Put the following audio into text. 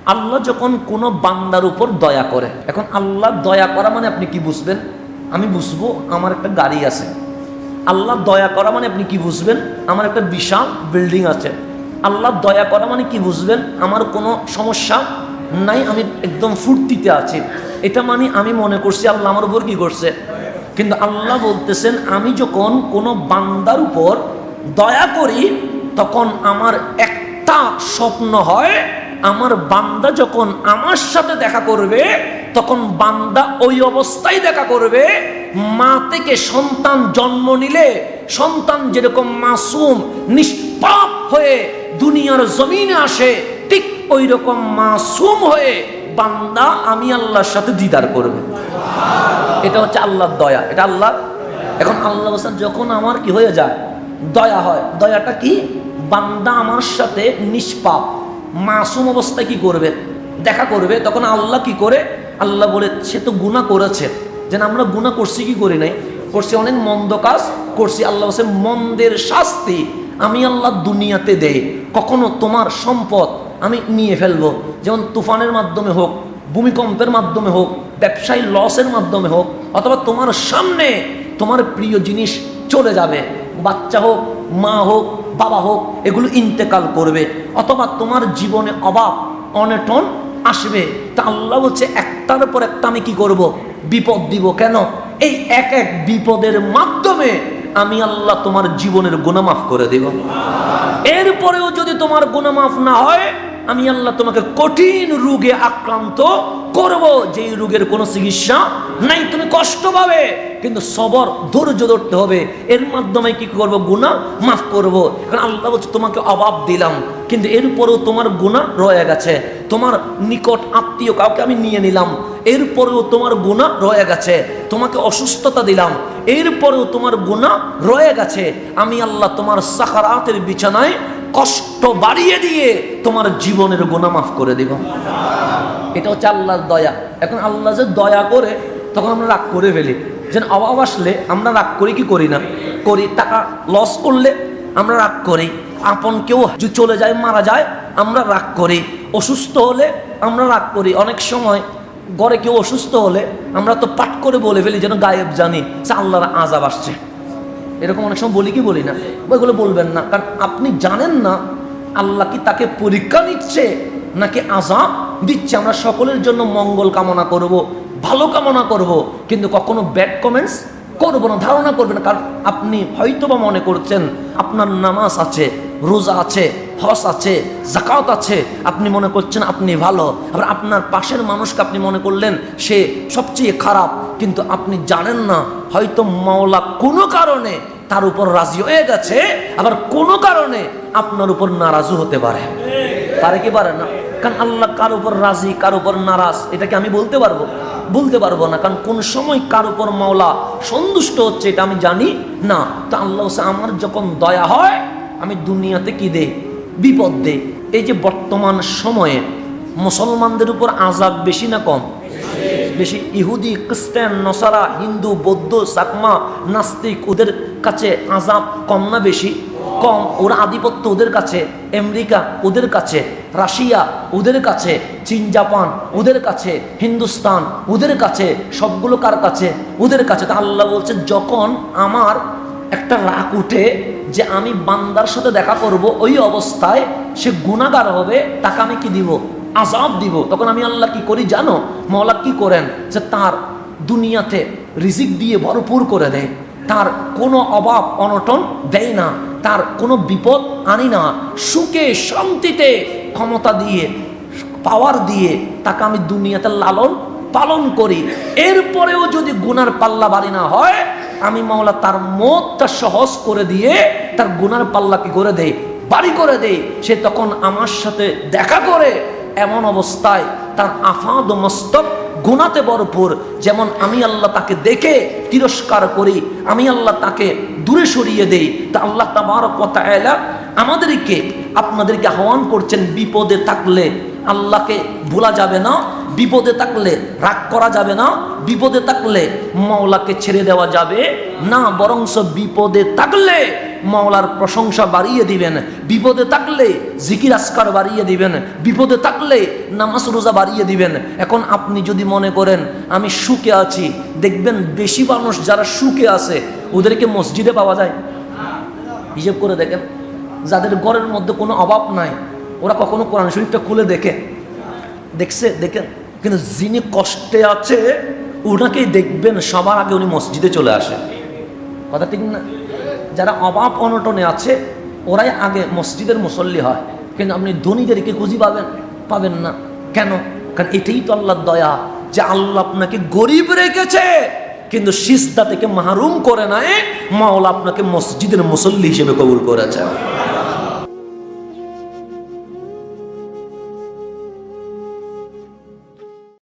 আল্লাহ যখন কোনো বান্দার উপর দয়া করে, এখন আল্লাহ দয়া করা মানে আপনি কি বুঝবেন? আমি বুঝবো আমার একটা গাড়ি আছে। আল্লাহ দয়া করা মানে আপনি কি বুঝবেন? আমার একটা বিশাল বিল্ডিং আছে। আল্লাহ দয়া করা মানে কি বুঝবেন? আমার কোনো সমস্যা নাই, আমি একদম ফুর্তিতে আছি। এটা মানে আমি মনে করছি আল্লাহ আমার উপর কি করছে। কিন্তু আল্লাহ বলতেছেন আমি যখন কোনো বান্দার উপর দয়া করি তখন আমার একটা স্বপ্ন হয়, আমার বান্দা যখন আমার সাথে দেখা করবে তখন বান্দা ওই অবস্থায় দেখা করবে মা থেকে সন্তান জন্ম নিলে সন্তান যেরকম মাসুম নিষ্পাপ হয়ে দুনিয়ার জমিনে আসে, ঠিক ওই রকম মাসুম হয়ে বান্দা আমি আল্লাহর সাথে দিদার করবে। এটা হচ্ছে আল্লাহর দয়া, এটা আল্লাহ। এখন আল্লাহ যখন আমার কি হয়ে যায়, দয়া হয়। দয়াটা কি? বান্দা আমার সাথে নিষ্পাপ মাসুম অবস্থায় কি করবে, দেখা করবে। তখন আল্লাহ কি করে? আল্লাহ বলে সে তো গুনাহ করেছে। যেন আমরা গুনাহ করছি কি করি নাই? করছি, অনেক মন্দ কাজ করছি। আল্লাহ বলছে মন্দের শাস্তি আমি আল্লাহ দুনিয়াতে দেই। কখনো তোমার সম্পদ আমি নিয়ে ফেলবো, যেমন তুফানের মাধ্যমে হোক, ভূমিকম্পের মাধ্যমে হোক, ব্যবসায়ী লসের মাধ্যমে হোক, অথবা তোমার সামনে তোমার প্রিয় জিনিস চলে যাবে, বাচ্চা হোক, মা হোক, বাবা হোক, এগুলো ইন্তেকাল করবে, অথবা তোমার জীবনে অভাব অনটন আসবে। তা আল্লাহ বলছে একটার পর একটা আমি কি করব? বিপদ দিব। কেন? এই এক এক বিপদের মাধ্যমে আমি আল্লাহ তোমার জীবনের গুনাহ মাফ করে দেব। এরপরেও যদি তোমার গুনাহ মাফ না হয় আমি আল্লাহ তোমাকে কঠিন রোগে আক্রান্ত করব, যেই রোগের কোনো চিকিৎসা নাই। তুমি কষ্ট পাবে কিন্তু সবর ধৈর্য ধরতে হবে। এর মাধ্যমে কি করব? গুনাহ মাফ করব। কারণ আল্লাহ বলছে তোমাকে অভাব দিলাম কিন্তু এরপরেও তোমার গুনাহ রয়ে গেছে। তোমার নিকট আত্মীয় কাউকে আমি নিয়ে নিলাম, এরপরেও তোমার গুনাহ রয়ে গেছে। তোমাকে অসুস্থতা দিলাম, এরপরেও তোমার গুনাহ রয়ে গেছে। আমি আল্লাহ তোমার সাকারাতের বিছানায় কষ্ট বাড়িয়ে দিয়ে তোমার জীবনের গুনাহ মাফ করে দিব। এটা হচ্ছে আল্লাহর দয়া। এখন আল্লাহ যে দয়া করে তখন আমরা রাগ করে ফেলি। যেন অভাব আসলে আমরা রাগ করি কি করি না? করি। টাকা লস করলে আমরা রাগ করি। আপন কেউ যদি চলে যায়, মারা যায়, আমরা রাগ করি। অসুস্থ হলে আমরা রাগ করি। অনেক সময় ঘরে কেউ অসুস্থ হলে আমরা তো পাট করে বলে ফেলি যেন গায়েব জানি যে আল্লাহর আযাব আসছে। এরকম অনেক সময় বলি কি বলি না? ওইগুলো বলবেন না, কারণ আপনি জানেন না আল্লাহ কি তাকে পরীক্ষা নিচ্ছে নাকি আযাব দিচ্ছে। আমরা সকলের জন্য মঙ্গল কামনা করব, ভালো কামনা করব, কিন্তু কখনো ব্যাড কমেন্টস করবো না, ধারণা করবেন। কারণ আপনি হয়তোবা মনে করছেন আপনার নামাজ আছে, রোজা আছে, হজ আছে, যাকাত আছে, আপনি মনে করছেন আপনি ভালো। আবার আপনার পাশের মানুষকে আপনি মনে করলেন সে সবচেয়ে খারাপ, কিন্তু আপনি জানেন না হয়তো মাওলা কোনো কারণে তার উপর রাজি হয়ে গেছে, আবার কোনো কারণে আপনার উপর নারাজও হতে পারে। পারে কি পারে না? কারণ আল্লাহ কার উপর রাজি কার উপর নারাজ এটা কি আমি বলতে পারবো? বলতে পারবো না। কারণ কোন সময় কার উপর মাওলা সন্তুষ্ট হচ্ছে এটা আমি জানি না। তো আল্লাহ আমার যখন দয়া হয় আমি দুনিয়াতে কি দেই? বিপদ দেই। এই যে বর্তমান সময়ে মুসলমানদের উপর আযাব বেশি না কম? বেশি। ইহুদি, খ্রিস্টান, নসারা, হিন্দু, বৌদ্ধ, চাকমা, নাস্তিক, ওদের কাছে আযাব কম না বেশি? কম। ওরা আধিপত্য ওদের কাছে, আমেরিকা ওদের কাছে, রাশিয়া ওদের কাছে, চীন, জাপান ওদের কাছে, হিন্দুস্তান ওদের কাছে, সবগুলো কার কাছে? ওদের কাছে। তা আল্লাহ বলছেন যখন আমার একটা রাগ উঠে যে আমি বান্দার সাথে দেখা করব, ওই অবস্থায় সে গুনাহগার হবে, তাকে আমি কি দিব? আযাব দিব। তখন আমি আল্লাহ কি করি জানো? মাওলা কি করেন যে তার দুনিয়াতে রিজিক দিয়ে ভরপুর করে দেয়, তার কোনো অভাব অনটন দেয় না, তার কোনো বিপদ আনি না, সুখে শান্তিতে ক্ষমতা দিয়ে পাওয়ার দিয়ে তাকে আমি দুনিয়াতে লালন পালন করি। এরপরেও যদি গুনার পাল্লা বাড়ি না হয় আমি মাওলা তার মতটা সহজ করে দিয়ে তার গুনার পাল্লা কি করে দেয়? বাড়ি করে দেয়। সে তখন আমার সাথে দেখা করে এমন অবস্থায় তার আফাদ মস্তক গুনাতে ভরপুর। যেমন আমি আল্লাহ তাকে দেখে তিরস্কার করি, আমি আল্লাহ তাকে দূরে সরিয়ে দেই। তা আল্লাহ তাবারক ওয়া তাআলা আমাদেরকে আপনাদেরকে আহ্বান করছেন বিপদে থাকলে আল্লাহকে ভোলা যাবে না, বিপদে থাকলে রাগ করা যাবে না, বিপদে থাকলে মাওলাকে ছেড়ে দেওয়া যাবে না, বরংস বিপদে থাকলে মাওলার প্রশংসা বাড়িয়ে দিবেন, বিপদে থাকলে জিকির আসকার বাড়িয়ে দিবেন, বিপদে থাকলে নামাজ রোজা বাড়িয়ে দিবেন। এখন আপনি যদি মনে করেন আমি সুখে আছি, দেখবেন বেশি মানুষ যারা সুখে আছে ওদেরকে মসজিদে পাওয়া যায়। হিসেব করে দেখেন, যাদের ঘরের মধ্যে কোনো অভাব নাই ওরা কখনো কোরআন শরীফটা খুলে দেখছে দেখেন, কিন্তু যিনি কষ্টে আছে ওনাকেই দেখবেন সবার আগে উনি মসজিদে চলে আসে। কথা ঠিক না? যারা অভাব অনটনে আছে ওরাই আগে মসজিদের মুসল্লি হয়, কিন্তু আপনি ধনীদেরকে খুঁজি পাবেন না। কেন? কারণ এটাই তো আল্লাহর দয়া যে আল্লাহ আপনাকে গরিব রেখেছে কিন্তু সিজদা থেকে মাহরুম করে নাই, মাওলা আপনাকে মসজিদের মুসল্লি হিসেবে কবুল করেছে।